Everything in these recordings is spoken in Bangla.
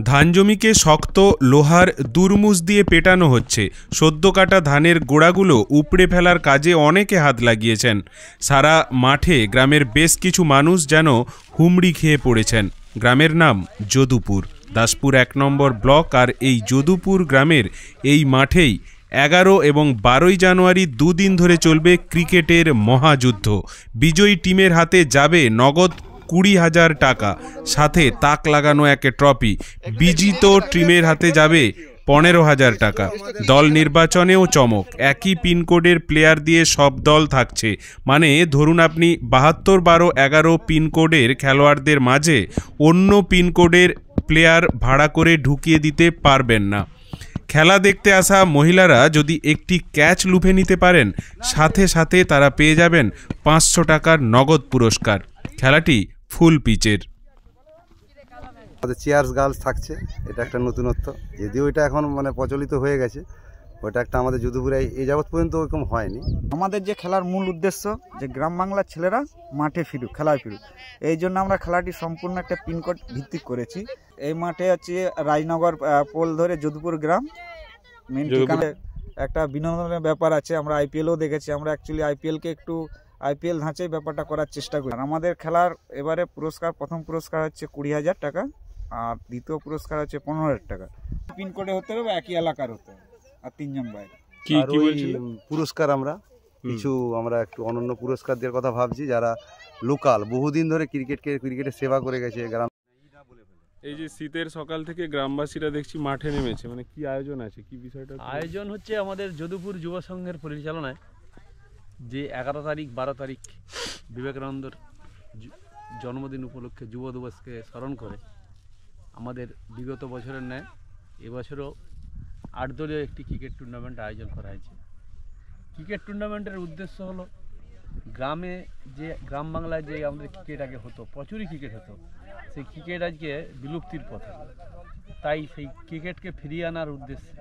ধান জমিকে শক্ত লোহার দুরমুজ দিয়ে পেটানো হচ্ছে। সদ্য কাটা ধানের গোড়াগুলো উপড়ে ফেলার কাজে অনেকে হাত লাগিয়েছেন। সারা মাঠে গ্রামের বেশ কিছু মানুষ যেন হুমড়ি খেয়ে পড়েছেন। গ্রামের নাম যদুপুর, দাসপুর ১ নম্বর ব্লক। আর এই যদুপুর গ্রামের এই মাঠেই ১১ এবং ১২ই জানুয়ারি দুদিন ধরে চলবে ক্রিকেটের মহাযুদ্ধ। বিজয়ী টিমের হাতে যাবে নগদ ২০,০০০ টাকা, সাথে তাক লাগানো এক ট্রফি। বিজিত টিমের হাতে যাবে ১৫,০০০ টাকা। দল নির্বাচনেও চমক, একই পিনকোডের প্লেয়ার দিয়ে সব দল থাকছে। মানে ধরুন আপনি ৭২, ১২, ১১ পিনকোডের খেলোয়াড়দের মাঝে অন্য পিনকোডের প্লেয়ার ভাড়া করে ঢুকিয়ে দিতে পারবেন না। খেলা দেখতে আসা মহিলারা যদি একটি ক্যাচ লুফে নিতে পারেন, সাথে সাথে তারা পেয়ে যাবেন ৫০০ টাকার নগদ পুরস্কার। খেলাটি ফুল পিচের। আমাদের চেয়ার্স গার্লস থাকছে, এটা একটা নতুনত্ব, যদিও এটা এখন প্রচলিত হয়ে গেছে। ওটা একটা আমাদের যদুপুরে এই যাবৎ পর্যন্ত ওরকম হয়নি। আমাদের যে খেলার মূল উদ্দেশ্য যে গ্রাম বাংলার ছেলেরা মাঠে ফিরুক, খেলায় ফিরুক, এই জন্য আমরা খেলাটি সম্পূর্ণ একটা পিনকোড ভিত্তিক করেছি। এই মাঠে আছে রাজনগর পোল ধরে যদুপুর গ্রাম মেন ঠিকানা। একটা বিনোদনের ব্যাপার আছে, আমরা আইপিএলও দেখেছি। আমরা অ্যাকচুয়ালি আইপিএলকে একটু আইপিএল ধাঁচেই ব্যাপারটা করার চেষ্টা করি। আর আমাদের খেলার এবারে পুরস্কার, প্রথম পুরস্কার হচ্ছে ২০,০০০ টাকা, আর দ্বিতীয় পুরস্কার হচ্ছে ১৫,০০০ টাকা। পিনকোডে হতে হবে, একই এলাকার হতে হবে, আর ৩ জন বাইরে। পুরস্কার আমরা একটু অনন্য পুরস্কার দেওয়ার কথা ভাবছি, যারা লোকাল বহুদিন ধরে ক্রিকেটের সেবা করে গেছে গ্রাম। এই যে শীতের সকাল থেকে গ্রামবাসীরা দেখছি মাঠে নেমেছে, কি আয়োজন আছে, কি বিষয়টা? আয়োজন হচ্ছে আমাদের যদুপুর যুব সংঘের পরিচালনায় যে ১১ তারিখ ১২ তারিখ বিবেকানন্দর জন্মদিন উপলক্ষে যুব দিবসকে স্মরণ করে আমাদের বিগত বছরের ন্যায় এবছরও ৮ দলীয় একটি ক্রিকেট টুর্নামেন্ট আয়োজন করা হয়েছে। ক্রিকেট টুর্নামেন্টের উদ্দেশ্য হলো গ্রাম বাংলায় যে আমাদের ক্রিকেট আগে হতো, প্রচুরই ক্রিকেট হতো, সেই ক্রিকেট আজকে বিলুপ্তির পথে। তাই সেই ক্রিকেটকে ফিরিয়ে আনার উদ্দেশ্যে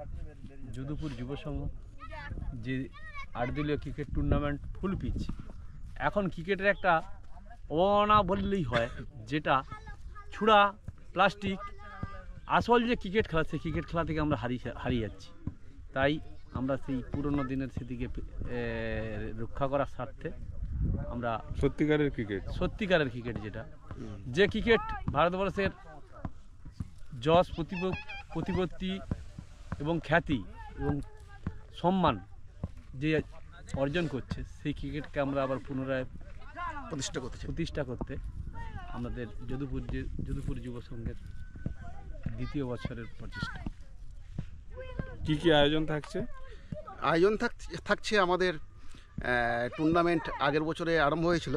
যদুপুর যুব সংঘ যে ৮ দলীয় ক্রিকেট টুর্নামেন্ট ফুল পিচ। এখন ক্রিকেটের একটা অবমাননা বললেই হয়, যেটা ছুড়া প্লাস্টিক। আসল যে ক্রিকেট খেলা, সেই ক্রিকেট খেলা থেকে আমরা হারিয়ে যাচ্ছি। তাই আমরা সেই পুরনো দিনের স্মৃতিকে রক্ষা করার স্বার্থে আমরা সত্যিকারের ক্রিকেট যে ক্রিকেট ভারতবর্ষের যশ প্রতিপত্তি এবং খ্যাতি এবং সম্মান যে অর্জন করছে, সেই ক্রিকেটকে আমরা আবার পুনরায় প্রতিষ্ঠা করতে আমাদের যদুপুর যুব সংঘের দ্বিতীয় বছরের প্রচেষ্টা। কি আয়োজন থাকছে? থাকছে আমাদের টুর্নামেন্ট আগের বছরে আরম্ভ হয়েছিল।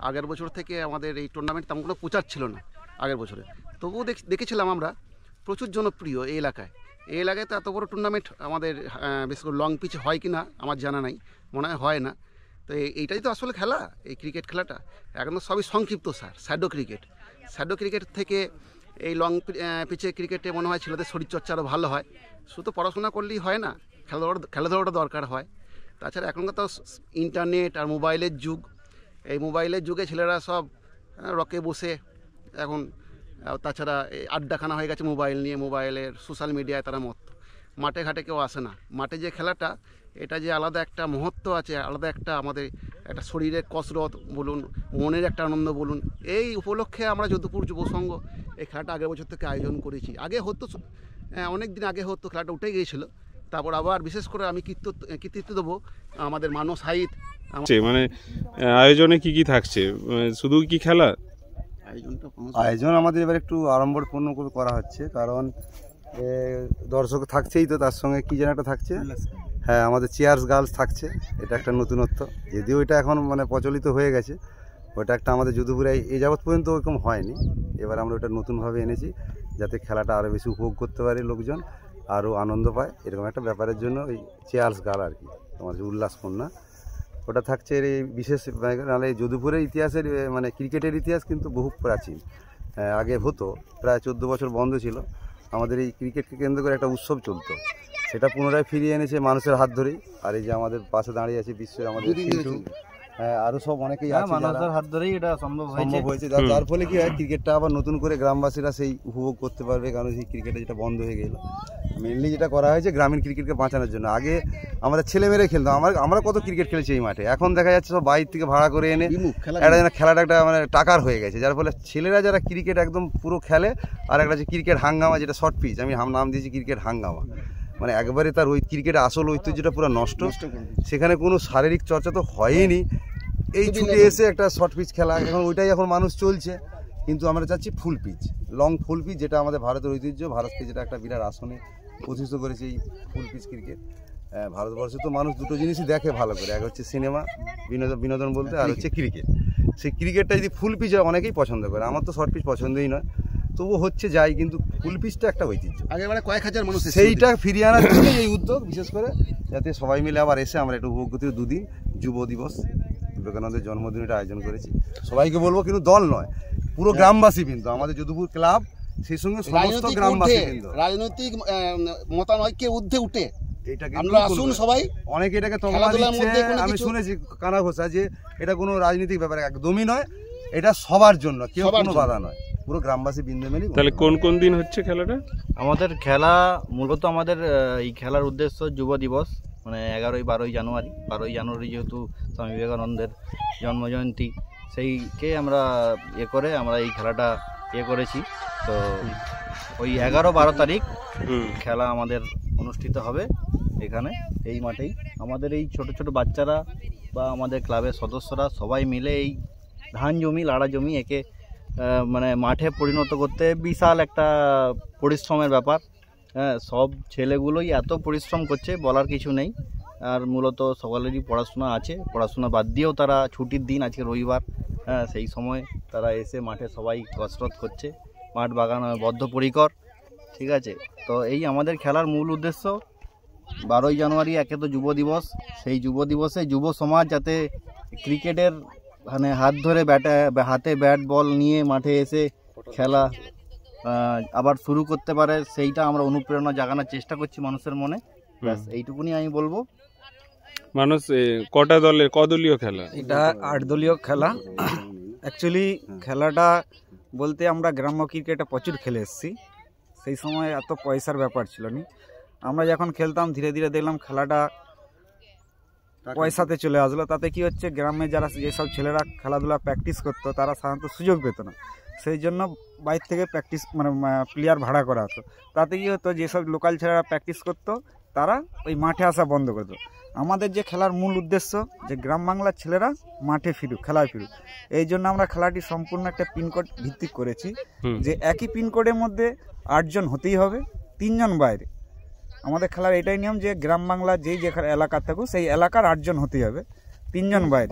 আগের বছর থেকে আমাদের এই টুর্নামেন্ট তেমন কোনো প্রচার ছিল না আগের বছরে, তবুও দেখেছিলাম আমরা প্রচুর জনপ্রিয় এই এলাকায়। এই এলাকায় তো এত বড় টুর্নামেন্ট আমাদের বেশ করে লং পিচ হয় কি না আমার জানা নাই, মনে হয় না। তো এইটাই তো আসলে খেলা, এই ক্রিকেট খেলাটা একদম সবই সংক্ষিপ্ত শ্যাডো ক্রিকেট থেকে এই লং পিচে ক্রিকেটে মনে হয় ছেলেদের শরীরচর্চা আরও ভালো হয়। শুধু পড়াশোনা করলেই হয় না, খেলাধুলাটা দরকার হয়। তাছাড়া এখনকার তো ইন্টারনেট আর মোবাইলের যুগ। এই মোবাইলের যুগে ছেলেরা সব রকে বসে এখন, তাছাড়া আড্ডাখানা হয়ে গেছে মোবাইল নিয়ে, মোবাইলের সোশ্যাল মিডিয়ায় তারা মত্ত। মাঠে ঘাটে কেউ আসে না। মাঠে যে খেলাটা, এটা যে আলাদা একটা মহত্ব আছে, আলাদা একটা আমাদের একটা শরীরের কসরত বলুন, মনের একটা আনন্দ বলুন। এই উপলক্ষে আমরা যদুপুর যুব সংঘ এই খেলাটা আগের বছর থেকে আয়োজন করেছি। আগে হতো, অনেক দিন আগে হতো, খেলাটা উঠে গিয়েছিল। তারপর আবার বিশেষ করে আমি কৃতিত্ব দেবো আমাদের মানস হাইত। আয়োজনে কি থাকছে? শুধু কি খেলা? আয়োজন আমাদের এবার একটু আড়ম্বরপূর্ণ করে করা হচ্ছে, কারণ দর্শক থাকছেই, তো তার সঙ্গে কি যেন একটা থাকছে। হ্যাঁ, আমাদের চেয়ার্স গার্লস থাকছে, এটা একটা নতুনত্ব, যদিও এটা এখন প্রচলিত হয়ে গেছে। ওটা একটা আমাদের যদুপুরে এই যাবৎ পর্যন্ত ওরকম হয়নি। এবার আমরা ওটা নতুনভাবে এনেছি, যাতে খেলাটা আরও বেশি উপভোগ করতে পারে লোকজন, আরও আনন্দ পায়, এরকম একটা ব্যাপারের জন্য ওই চেয়ার্স গার্ল আর কি, আমাদের উল্লাসকন্যা ওটা থাকছে। এই বিশেষ নাহলে যদুপুরের ইতিহাসের ক্রিকেটের ইতিহাস কিন্তু বহু প্রাচীন। আগে হতো, প্রায় 14 বছর বন্ধ ছিল। আমাদের এই ক্রিকেটকে কেন্দ্র করে একটা উৎসব চলতো, সেটা পুনরায় ফিরিয়ে এনেছে মানুষের হাত ধরেই। আর এই যে আমাদের পাশে দাঁড়িয়ে আছে বিশ্বের আমাদের হ্যাঁ আরো সব অনেকেই আছে মানুষের হাত ধরেই এটা সম্ভব হয়েছে যার ফলে কি হয় ক্রিকেটটা আবার নতুন করে গ্রামবাসীরা সেই উপভোগ করতে পারবে, কারণ সেই ক্রিকেটটা যেটা বন্ধ হয়ে গেল। মেনলি যেটা করা হয়েছে গ্রামীণ ক্রিকেটকে বাঁচানোর জন্য। আগে আমাদের ছেলেমেয়েরা খেলতাম, আমরা কত ক্রিকেট খেলেছি এই মাঠে, এখন দেখা যাচ্ছে সব বাইরে থেকে ভাড়া করে এনে একটা যেন খেলাটা একটা মানে টাকার হয়ে গেছে, যার ফলে ছেলেরা যারা ক্রিকেট একদম পুরো খেলে, আর একটা যে ক্রিকেট হাঙ্গামা যেটা শর্ট পিচ, আমি নাম দিয়েছি ক্রিকেট হাঙ্গামা, মানে একবারে তার ওই ক্রিকেটের আসল ঐতিহ্যটা পুরো নষ্ট। সেখানে কোনো শারীরিক চর্চা তো হয়নি, এই ছুটে এসে একটা শর্ট পিচ খেলা, এখন ওইটাই এখন মানুষ চলছে। কিন্তু আমরা চাচ্ছি ফুল পিচ, লং ফুল পিচ, যেটা আমাদের ভারতের ঐতিহ্য, ভারতকে যেটা একটা বিরাট আসনে প্রতিষ্ঠিত করেছে এই ফুল পিচ ক্রিকেট। ভারতবর্ষে তো মানুষ দুটো জিনিসই দেখে ভালো করে, এক হচ্ছে সিনেমা বিনোদন বলতে, আর হচ্ছে ক্রিকেট। সেই ক্রিকেটটা যদি ফুল পিচ হয় অনেকেই পছন্দ করে, আমার তো শর্ট পিচ পছন্দই নয়, তবুও হচ্ছে যাই, কিন্তু ফুল পিচটা একটা ঐতিহ্য, আগেবারে কয়েক হাজার মানুষ সেইটা ফিরিয়ে আনার জন্য এই উদ্যোগ, বিশেষ করে যাতে সবাই মিলে আবার এসে আমরা একটু উপভোগ করতে। 2 দিন যুব দিবস, বিবেকানন্দের জন্মদিন এটা আয়োজন করেছি, সবাইকে বলবো, কিন্তু দল নয়, পুরো গ্রামবাসী, কিন্তু আমাদের যদুপুর ক্লাব, সেই সঙ্গে সমস্ত গ্রামবাসী, কিন্তু রাজনৈতিক মতানৈক্যে ঊর্ধ্বে উঠে এটাকে আমরা আসুন সবাই। অনেকে এটাকে তকমা দিচ্ছে, আমি শুনেছি কানা ঘোষা, যে এটা কোনো রাজনৈতিক ব্যাপার, একদমই নয়, এটা সবার জন্য, কেউ কোনো বাধা নয়, পুরো গ্রামবাসী বিন্দু মেলি। তাহলে কোন কোন দিন হচ্ছে খেলাটা? আমাদের খেলা মূলত আমাদের এই খেলার উদ্দেশ্য যুব দিবস, মানে 11-12 জানুয়ারি। 12 জানুয়ারি যেহেতু স্বামী বিবেকানন্দের জন্মজয়ন্তী, সেইকে আমরা করে আমরা এই খেলাটা করেছি। তো ওই 11-12 তারিখ খেলা আমাদের অনুষ্ঠিত হবে এখানে, এই মাঠেই। আমাদের এই ছোট ছোট বাচ্চারা বা আমাদের ক্লাবের সদস্যরা সবাই মিলে এই ধান জমি, লাড়া জমি একে মানে মাঠে পরিণত করতে বিশাল একটা পরিশ্রমের ব্যাপার। হ্যাঁ, সব ছেলেগুলোই এত পরিশ্রম করছে বলার কিছু নেই। আর মূলত সকলেরই পড়াশোনা আছে, পড়াশোনা বাদ দিয়েও তারা ছুটির দিন, আজকে রবিবার, হ্যাঁ, সেই সময় তারা এসে মাঠে সবাই কসরত করছে, মাঠ বাগান বদ্ধপরিকর। ঠিক আছে, তো এই আমাদের খেলার মূল উদ্দেশ্য 12 জানুয়ারি একে তো যুব দিবস, সেই যুব দিবসে যুব সমাজ যাতে ক্রিকেটের মানে হাত ধরে হাতে ব্যাট বল নিয়ে মাঠে এসে খেলা আবার শুরু করতে পারে, সেইটা আমরা অনুপ্রেরণা জাগানোর চেষ্টা করছি মানুষের মনে। ব্যাস এইটুকুনি আমি বলবো। মানুষ কটা দলে, কদলীয় খেলা? এটা 8 দলীয় খেলা। অ্যাকচুয়ালি খেলাটা বলতে আমরা গ্রাম্য ক্রিকেটে প্রচুর খেলে এসেছি, সেই সময় এত পয়সার ব্যাপার ছিল না। আমরা যখন খেলতাম ধীরে ধীরে দেখলাম খেলাটা পয়সাতে চলে আসলো। তাতে কি হচ্ছে, গ্রামে যারা যেসব ছেলেরা খেলাধুলা প্র্যাকটিস করতো তারা সাধারণত সুযোগ পেত না, সেই জন্য বাইরে থেকে প্র্যাকটিস মানে প্লেয়ার ভাড়া করা হতো। তাতে কি হতো, যেসব লোকাল ছেলেরা প্র্যাকটিস করতো তারা ওই মাঠে আসা বন্ধ করে দিত। আমাদের যে খেলার মূল উদ্দেশ্য যে গ্রাম বাংলার ছেলেরা মাঠে ফিরুক, খেলায় ফিরুক, এই জন্য আমরা খেলাটি সম্পূর্ণ একটা পিনকোড ভিত্তিক করেছি, যে একই পিনকোডের মধ্যে 8 জন হতেই হবে, 3 জন বাইরে। আমাদের খেলার এটাই নিয়ম যে গ্রাম বাংলা যেই যে এলাকার থাকুক সেই এলাকার 8 জন হতেই হবে, 3 জন বাইরে,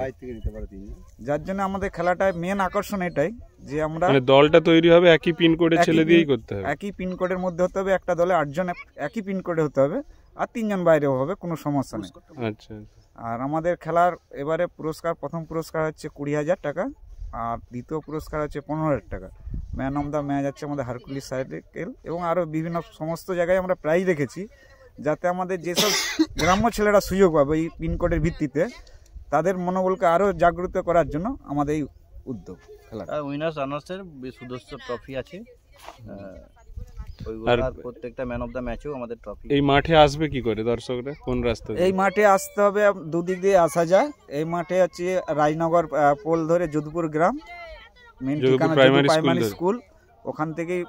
যার জন্য আমাদের খেলাটায় মেন আকর্ষণ এটাই যে আমরা দলটা তৈরি হবে একই পিনকোডের ছেলে দিয়েই করতে হবে, একই পিনকোডের মধ্যে হতে হবে, একটা দলে 8 জন একই পিনকোডে হতে হবে, আর 3 জন বাইরেও হবে, কোনো সমস্যা নেই। আচ্ছা। আর আমাদের খেলার এবারে পুরস্কার, প্রথম পুরস্কার হচ্ছে 20,000 টাকা, আর দ্বিতীয় পুরস্কার হচ্ছে 15,000 টাকা। ম্যান অফ দ্য ম্যাচ হচ্ছে আমাদের হারকুলিস সাইকেল, এবং আরও বিভিন্ন সমস্ত জায়গায় আমরা প্রাইজ রেখেছি, যাতে আমাদের যেসব গ্রাম্য ছেলেরা সুযোগ পাবে এই পিনকোডের ভিত্তিতে, তাদের মনোবলকে আরও জাগ্রত করার জন্য আমাদের এই উদ্যোগ। খেলা উইনার্স রানার্সের সদস্য ট্রফি আছে, আর প্রত্যেকটা ম্যান অফ দ্য ম্যাচেও আমাদের ট্রফি। এই মাঠে আসবে কি করে দর্শকরা, কোন রাস্তা? এই মাঠে আসতে হবে, দুদিক দিয়ে আসা যায়। এই মাঠে হচ্ছে রাজনগর পোল ধরে যদুপুর গ্রাম, মেন ঠিকানা প্রাইমারি স্কুল, ওখান থেকেই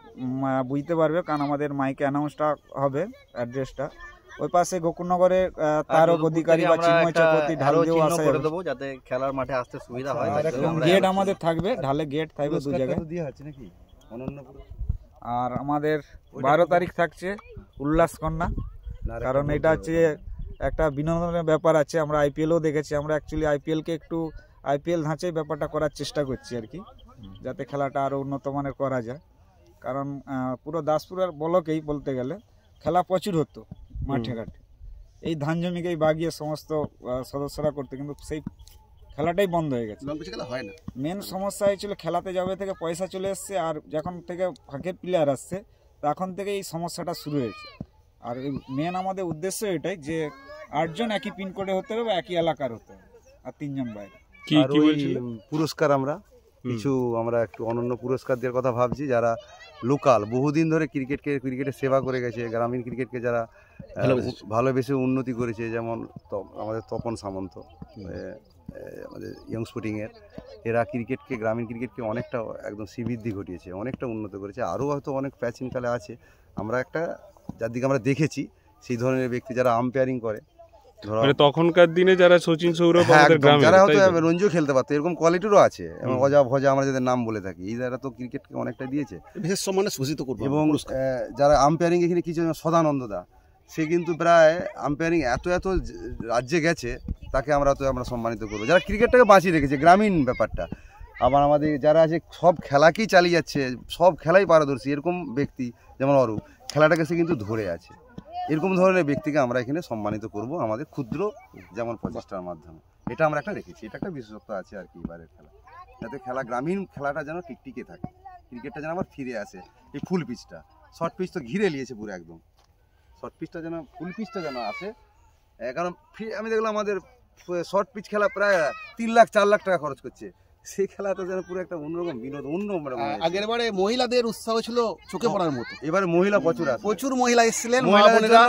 বুঝতে পারবে, কারণ আমাদের মাইকে অ্যানাউন্সটা হবে অ্যাড্রেসটা। ওই পাশে গোকুলনগরে তারক অধিকারী বা চিন্ময় চক্রবর্তী ঢাল দিয়েও আসা করে দেবো, যাতে খেলার মাঠে আসতে সুবিধা হয়। গেট আমাদের থাকবে, ঢালে গেট থাকবে 2 জায়গায়। আর আমাদের 12 তারিখ থাকছে উল্লাস কন্যা, কারণ এটা হচ্ছে একটা বিনোদনের ব্যাপার আছে। আমরা IPLও দেখেছি, আমরা অ্যাকচুয়ালি IPLকে একটু IPL ধাঁচে ব্যাপারটা করার চেষ্টা করছি আর কি, যাতে খেলাটা আরও উন্নত মানের করা যায়। কারণ পুরো দাসপুরের ব্লকেই বলতে গেলে খেলা প্রচুর হতো মাঠে ঘাটে, এই ধান জমিকেই বাগিয়ে সমস্ত সদস্যরা করতো, কিন্তু সেই খেলাটাই বন্ধ হয়ে গেছে। হয় না, মেন সমস্যা হয়েছিল খেলাতে যাবে থেকে পয়সা চলে এসছে, আর যখন থেকে ফাঁকের প্লেয়ার আসছে তখন থেকে এই সমস্যাটা শুরু হয়েছে। আর মেন আমাদের উদ্দেশ্য এটাই যে 8 জন একই পিনকোডে হতে হবে, একই এলাকার হতে হবে, আর 3 জন বাইরে। কি আর কি ওই বলছিলেন? পুরস্কার কিছু আমরা একটু অনন্য পুরস্কার দেওয়ার কথা ভাবছি, যারা লোকাল বহুদিন ধরে ক্রিকেটের সেবা করে গেছে, গ্রামীণ ক্রিকেটকে যারা ভালোবেসে উন্নতি করেছে, যেমন আমাদের তপন সামন্ত, আমাদের ইয়ং স্পোর্টিংয়ের, এরা গ্রামীণ ক্রিকেটকে অনেকটা একদম শ্রীবৃদ্ধি ঘটিয়েছে, অনেকটা উন্নত করেছে। আরও হয়তো অনেক প্রাচীনকালে আছে, আমরা একটা যার দিকে আমরা দেখেছি সেই ধরনের ব্যক্তি যারা আম্পায়ারিং করে, মানে তখনকার দিনে যারা সচিন সৌরভ আমাদের গ্রামে যারা হয়তো রঞ্জিও খেলতে পারতো, এরকম কোয়ালিটিরও আছে, এবং অজা ভজা আমরা যাদের নাম বলে থাকি, এই যারা তো ক্রিকেটকে অনেকটা দিয়েছে, বিশেষ সম্মানে সূচিত করবো। এবং যারা আম্পায়ারিং এখানে কিছু, সদানন্দ দা, সে কিন্তু প্রায় আম্পায়ারিং এত রাজ্যে গেছে, তাকে আমরা সম্মানিত করবো, যারা ক্রিকেটটাকে বাঁচিয়ে রেখেছে গ্রামীণ ব্যাপারটা। আবার আমাদের যারা আছে সব খেলাকেই চালিয়ে যাচ্ছে, সব খেলাই পারদর্শী, এরকম ব্যক্তি যেমন অরূপ, খেলাটাকে সে কিন্তু ধরে আছে, এরকম ধরনের ব্যক্তিকে আমরা এখানে সম্মানিত করব আমাদের ক্ষুদ্র যেমন প্রচেষ্টার মাধ্যমে। এটা আমরা একটা রেখেছি, এটা একটা বিশেষত্ব আছে আর কি এবারের খেলা, যাতে গ্রামীণ খেলাটা যেন টিকটিকে থাকে, ক্রিকেটটা যেন আবার ফিরে আসে। এই ফুল পিচটা, শর্ট পিচ তো ঘিরে নিয়েছে পুরো একদম, শর্ট পিচটা যেন, ফুল পিচটা যেন আসে। কারণ আমি দেখলাম আমাদের শর্ট পিচ খেলা প্রায় 3 লাখ 4 লাখ টাকা খরচ করছে, সেই খেলাটা যেন পুরো একটা অন্যরকম বিনোদন। আগের বারে মহিলাদের উৎসাহ ছিল চোখে পড়ার মতো, এবারে মহিলা প্রচুর মহিলা এসেছিলেন,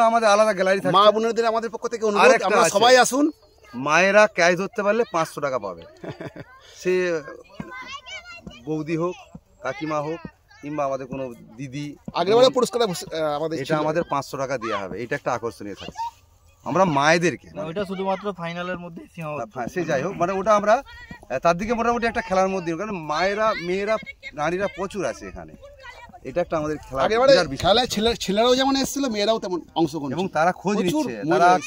আমাদের আলাদা গ্যালারি থাকে, মা বোনেদের আমাদের পক্ষ থেকে অনুরোধ, আপনারা সবাই আসুন। মায়েরা ক্যাচ ধরতে পারলে 500 টাকা পাবে, সে বৌদি হোক, কাকিমা হোক, কিংবা আমাদের কোনো দিদি। আগের বারে পুরস্কার এটা আমাদের 500 টাকা দেওয়া হবে, এটা একটা আকর্ষণীয় থাকছে। আমরা মায়েদেরকে, ওইটা শুধুমাত্র ফাইনালের মধ্যে সে যাই হোক, মানে ওটা আমরা তার দিকে মোটামুটি একটা খেলার মধ্যে, কারণ মায়েরা, মেয়েরা, নারীরা প্রচুর আছে এখানে, এটা একটা আমাদের খেলায় ছেলেরাও যেমন এসেছিল, মেয়েরাও তেমন অংশগ্রহণ, এবং তারা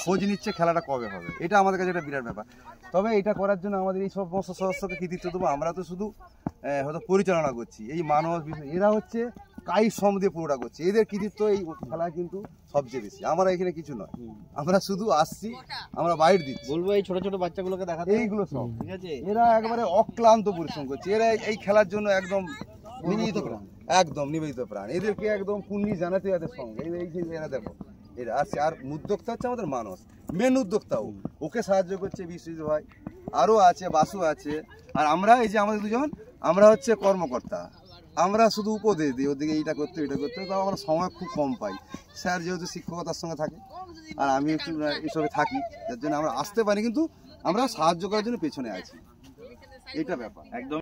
খোঁজ নিচ্ছে খেলাটা কবে হবে, এটা আমাদের কাছে একটা বিরাট ব্যাপার। তবে এটা করার জন্য আমাদের এই সমস্ত সদস্যকে কৃতিত্ব দেবো, আমরা তো শুধু হয়তো পরিচালনা করছি, এই মানব বিষয়, এরা হচ্ছে কায়িক শ্রম দিয়ে পুরোটা করছে, এদের কৃতিত্ব এই খেলায় কিন্তু সবচেয়ে বেশি। আমরা এখানে কিছু নয়, আমরা শুধু আসছি, আমরা বাইরে দিচ্ছি। বলবো এই ছোট ছোট বাচ্চাগুলোকে দেখাতে, এইগুলো সব ঠিক আছে, এরা একবারে অক্লান্ত পরিশ্রম করছে, এরা এই খেলার জন্য একদম নিবেদিত প্রাণ, এদেরকে একদম কুন্নি জানাতে এদের সঙ্গে এরা দেখো, এরা আসছে। আর উদ্যোক্তা হচ্ছে আমাদের মানুষ, মেন উদ্যোক্তাও, ওকে সাহায্য করছে বিশ্বজিৎ ভাই, আরও আছে, বাসু আছে, আর আমরা এই যে আমাদের দুজন, আমরা হচ্ছে কর্মকর্তা, আমরা শুধু উপদেশ দিই, ওদিকে এইটা করতে তো আমরা সময় খুব কম পাই। স্যার যেহেতু শিক্ষকতার সঙ্গে থাকে, আর আমি একটু এসবে থাকি, যার জন্য আমরা আসতে পারি, কিন্তু আমরা সাহায্য করার জন্য পেছনে আছি, এটা ব্যাপার একদম।